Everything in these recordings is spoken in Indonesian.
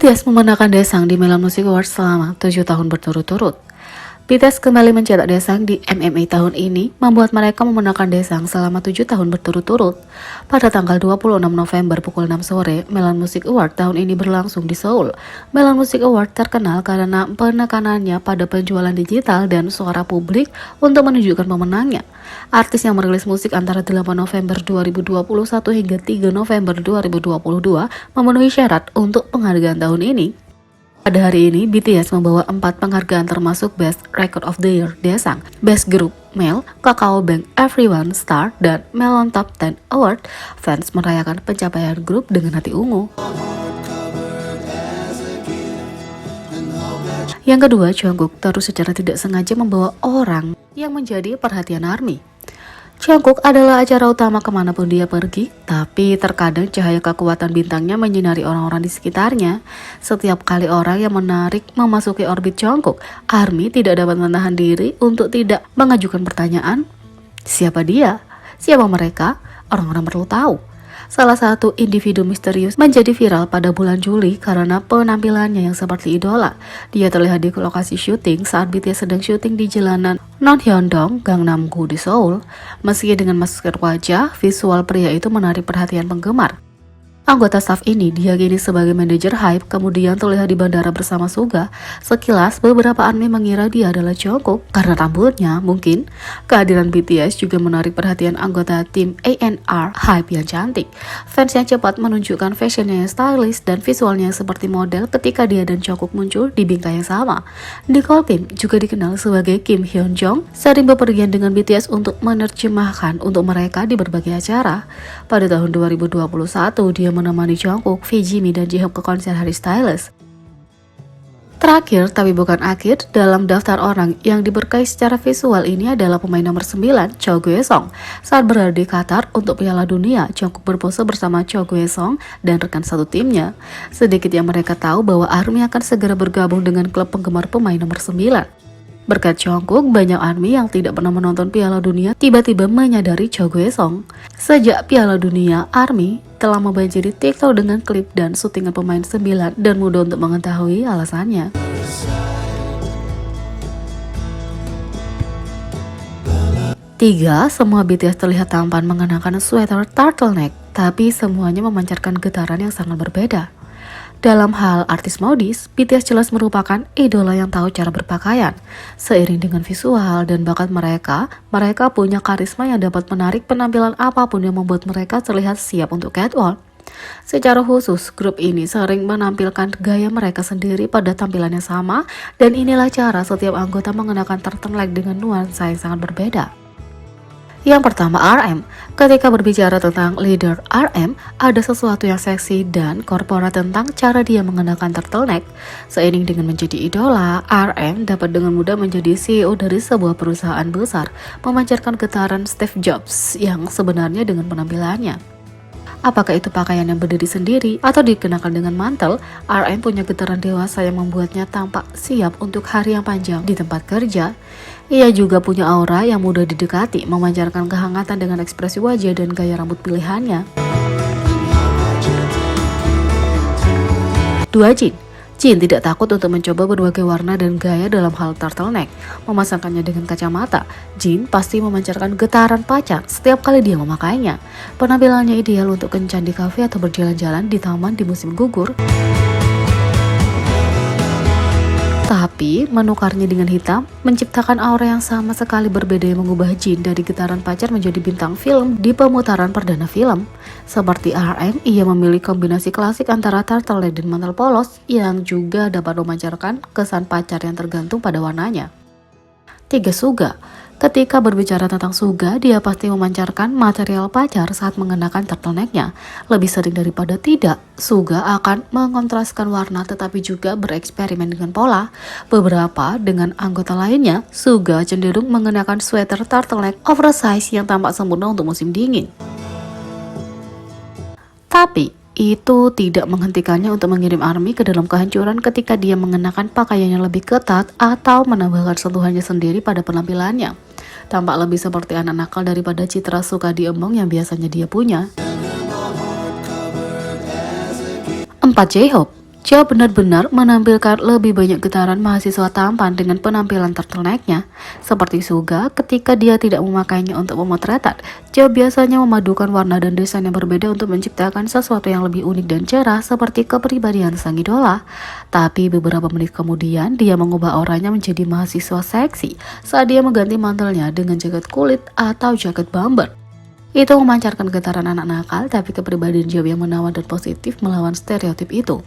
BTS memenangkan Daesang di Melon Music Awards selama 7 tahun berturut-turut. BTS kembali mencetak Daesang di MMA tahun ini, membuat mereka memenangkan Daesang selama 7 tahun berturut-turut. Pada tanggal 26 November pukul 6 sore, Melon Music Award tahun ini berlangsung di Seoul. Melon Music Award terkenal karena penekanannya pada penjualan digital dan suara publik untuk menunjukkan pemenangnya. Artis yang merilis musik antara 8 November 2021 hingga 3 November 2022 memenuhi syarat untuk penghargaan tahun ini. Pada hari ini, BTS membawa 4 penghargaan termasuk Best Record of the Year Daesang, Best Group Male, Kakao Bank Everyone Star, dan Melon Top 10 Award. Fans merayakan pencapaian grup dengan hati ungu. Yang kedua, Jungkook terus secara tidak sengaja membawa orang yang menjadi perhatian ARMY. Jungkook adalah acara utama kemanapun dia pergi, tapi terkadang cahaya kekuatan bintangnya menyinari orang-orang di sekitarnya. Setiap kali orang yang menarik memasuki orbit Jungkook, ARMY tidak dapat menahan diri untuk tidak mengajukan pertanyaan. Siapa dia? Siapa mereka? Orang-orang perlu tahu. Salah satu individu misterius menjadi viral pada bulan Juli karena penampilannya yang seperti idola. Dia terlihat di lokasi syuting saat BTS sedang syuting di jalanan Nonhyundong, Gangnam-gu di Seoul. Meski dengan masker wajah, visual pria itu menarik perhatian penggemar. Anggota staf ini diyakini sebagai manajer Hype, kemudian terlihat di bandara bersama Suga. Sekilas, beberapa ARMY mengira dia adalah Jungkook karena rambutnya. Mungkin kehadiran BTS juga menarik perhatian anggota tim A&R Hype yang cantik. Fans yang cepat menunjukkan fashionnya yang stylish dan visualnya seperti model ketika dia dan Jungkook muncul di bingkai yang sama. Nicole Kim, juga dikenal sebagai Kim Hyun Jong, sering bepergian dengan BTS untuk menerjemahkan untuk mereka di berbagai acara. Pada tahun 2021, dia menemani Jungkook, Jimin, dan Jihoon ke konser Harry Styles. Terakhir, tapi bukan akhir, dalam daftar orang yang diberkahi secara visual ini adalah pemain nomor 9, Cho Gye-song. Saat berada di Qatar untuk Piala Dunia, Jungkook berpose bersama Cho Gye-song dan rekan satu timnya. Sedikit yang mereka tahu bahwa ARMY akan segera bergabung dengan klub penggemar pemain nomor 9. Berkat Jungkook, banyak ARMY yang tidak pernah menonton Piala Dunia tiba-tiba menyadari Cho Gye-song. Sejak Piala Dunia, ARMY telah membanjiri TikTok dengan klip dan syutingan pemain 9 dan mudah untuk mengetahui alasannya. Tiga, semua BTS terlihat tampan mengenakan sweater turtleneck, tapi semuanya memancarkan getaran yang sangat berbeda. Dalam hal artis modis, BTS jelas merupakan idola yang tahu cara berpakaian. Seiring dengan visual dan bakat mereka punya karisma yang dapat menarik penampilan apapun yang membuat mereka terlihat siap untuk catwalk. Secara khusus, grup ini sering menampilkan gaya mereka sendiri pada tampilan yang sama, dan inilah cara setiap anggota mengenakan turtleneck dengan nuansa yang sangat berbeda. Yang pertama, RM. Ketika berbicara tentang leader RM, ada sesuatu yang seksi dan korporat tentang cara dia mengenakan turtleneck. Seiring dengan menjadi idola, RM dapat dengan mudah menjadi CEO dari sebuah perusahaan besar, memancarkan getaran Steve Jobs yang sebenarnya dengan penampilannya. Apakah itu pakaian yang berdiri sendiri atau dikenakan dengan mantel, RM punya getaran dewasa yang membuatnya tampak siap untuk hari yang panjang di tempat kerja. Ia juga punya aura yang mudah didekati, memancarkan kehangatan dengan ekspresi wajah dan gaya rambut pilihannya. 2. Jin. Jin tidak takut untuk mencoba berbagai warna dan gaya dalam hal turtleneck. Memasangkannya dengan kacamata, Jin pasti memancarkan getaran pacar setiap kali dia memakainya. Penampilannya ideal untuk kencan di kafe atau berjalan-jalan di taman di musim gugur. Tapi, menukarnya dengan hitam menciptakan aura yang sama sekali berbeda yang mengubah Jin dari getaran pacar menjadi bintang film di pemutaran perdana film. Seperti RM, ia memilih kombinasi klasik antara turtleneck dan mantel polos yang juga dapat memancarkan kesan pacar yang tergantung pada warnanya. 3. Suga. Ketika berbicara tentang Suga, dia pasti memancarkan material pacar saat mengenakan turtlenecknya. Lebih sering daripada tidak, Suga akan mengontraskan warna tetapi juga bereksperimen dengan pola. Beberapa dengan anggota lainnya, Suga cenderung mengenakan sweater turtleneck oversize yang tampak sempurna untuk musim dingin. Tapi, itu tidak menghentikannya untuk mengirim ARMY ke dalam kehancuran ketika dia mengenakan pakaian yang lebih ketat atau menambahkan sentuhannya sendiri pada penampilannya. Tampak lebih seperti anak nakal daripada citra suka diemong yang biasanya dia punya. 4. J-Hope. Dia benar-benar menampilkan lebih banyak getaran mahasiswa tampan dengan penampilan turtleneck-nya. Seperti Suga, ketika dia tidak memakainya untuk pemotretan, Dia biasanya memadukan warna dan desain yang berbeda untuk menciptakan sesuatu yang lebih unik dan cerah seperti kepribadian sang idola. Tapi beberapa menit kemudian, dia mengubah auranya menjadi mahasiswa seksi saat dia mengganti mantelnya dengan jaket kulit atau jaket bomber. Itu memancarkan getaran anak nakal, tapi kepribadian Joe yang menawan dan positif melawan stereotip itu.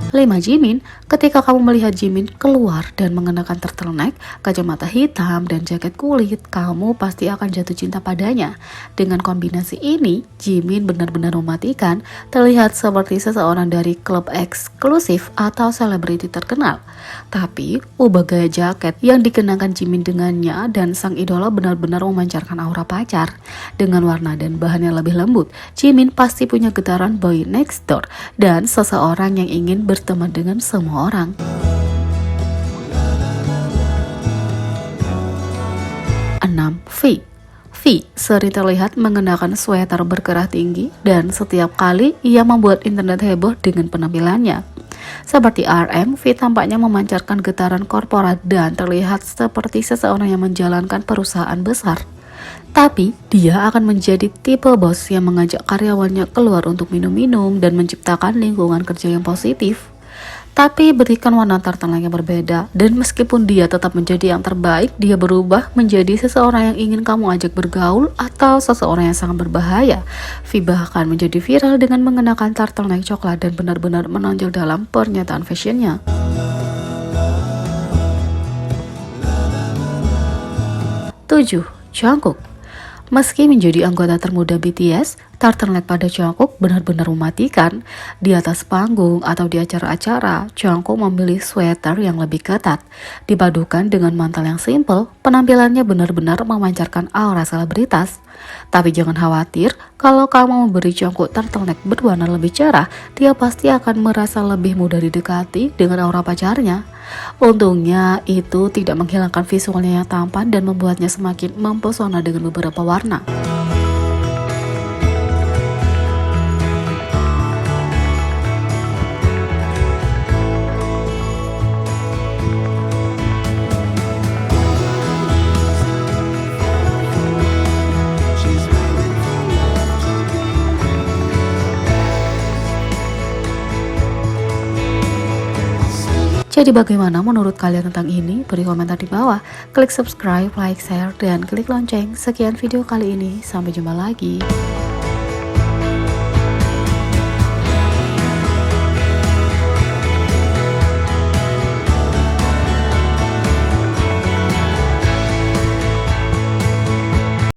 5. Jimin, ketika kamu melihat Jimin keluar dan mengenakan turtleneck, kacamata hitam, dan jaket kulit, kamu pasti akan jatuh cinta padanya. Dengan kombinasi ini, Jimin benar-benar mematikan, terlihat seperti seseorang dari klub eksklusif atau selebriti terkenal. Tapi, ubah gaya jaket yang dikenakan Jimin dengannya dan sang idola benar-benar memancarkan aura pacar. Dengan warna dan bahan yang lebih lembut, Jimin pasti punya getaran boy next door dan seseorang yang ingin berteman dengan semua orang. 6. V sering terlihat mengenakan sweater berkerah tinggi dan setiap kali ia membuat internet heboh dengan penampilannya. Seperti RM, V tampaknya memancarkan getaran korporat dan terlihat seperti seseorang yang menjalankan perusahaan besar. Tapi, dia akan menjadi tipe bos yang mengajak karyawannya keluar untuk minum-minum dan menciptakan lingkungan kerja yang positif. Tapi berikan warna turtleneck yang berbeda, dan meskipun dia tetap menjadi yang terbaik, dia berubah menjadi seseorang yang ingin kamu ajak bergaul atau seseorang yang sangat berbahaya. V bahkan menjadi viral dengan mengenakan turtleneck coklat dan benar-benar menonjol dalam pernyataan fashionnya. 7. Jungkook. Meski menjadi anggota termuda BTS, turtleneck pada Jungkook benar-benar mematikan. Di atas panggung atau di acara-acara, Jungkook memilih sweater yang lebih ketat. Dipadukan dengan mantel yang simple, penampilannya benar-benar memancarkan aura selebritas. Tapi jangan khawatir, kalau kamu memberi Jungkook turtleneck berwarna lebih cerah, dia pasti akan merasa lebih mudah didekati dengan aura pacarnya. Untungnya, itu tidak menghilangkan visualnya yang tampan dan membuatnya semakin mempesona dengan beberapa warna. 'Jadi bagaimana menurut kalian tentang ini? Beri komentar di bawah. Klik subscribe, like, share, dan klik lonceng. Sekian video kali ini. Sampai jumpa lagi.